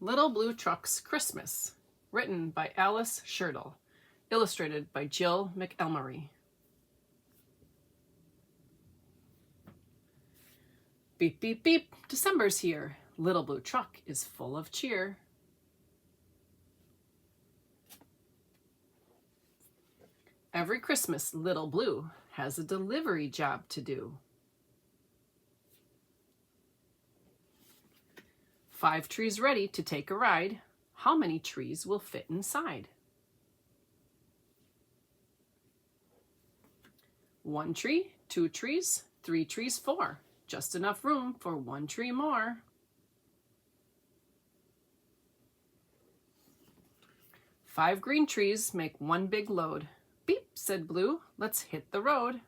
Little Blue Truck's Christmas, written by Alice Schertle, illustrated by Jill McElmurray. Beep, beep, beep, December's here. Little Blue Truck is full of cheer. Every Christmas, Little Blue has a delivery job to do. 5 trees ready to take a ride. How many trees will fit inside? 1 tree, 2 trees, 3 trees, 4. Just enough room for 1 tree more. Five green trees make 1 big load. Beep, said Blue, let's hit the road.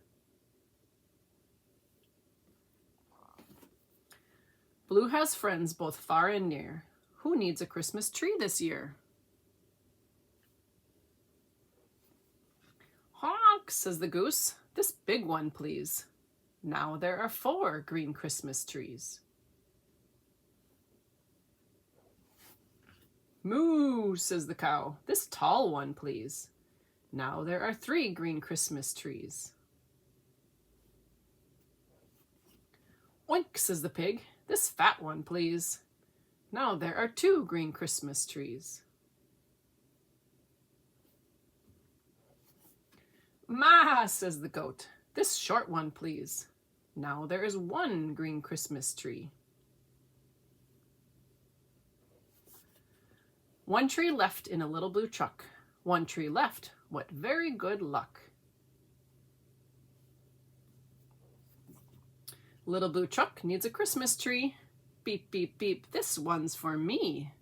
Blue has friends both far and near. Who needs a Christmas tree this year? Honk, says the goose. This big one, please. Now there are 4 green Christmas trees. Moo, says the cow. This tall one, please. Now there are 3 green Christmas trees. Oink, says the pig. This fat one, please. Now there are 2 green Christmas trees. Ma, says the goat. This short one, please. Now there is 1 green Christmas tree. 1 tree left in a little blue truck. 1 tree left. What very good luck. Little Blue Truck needs a Christmas tree. Beep, beep, beep, this one's for me.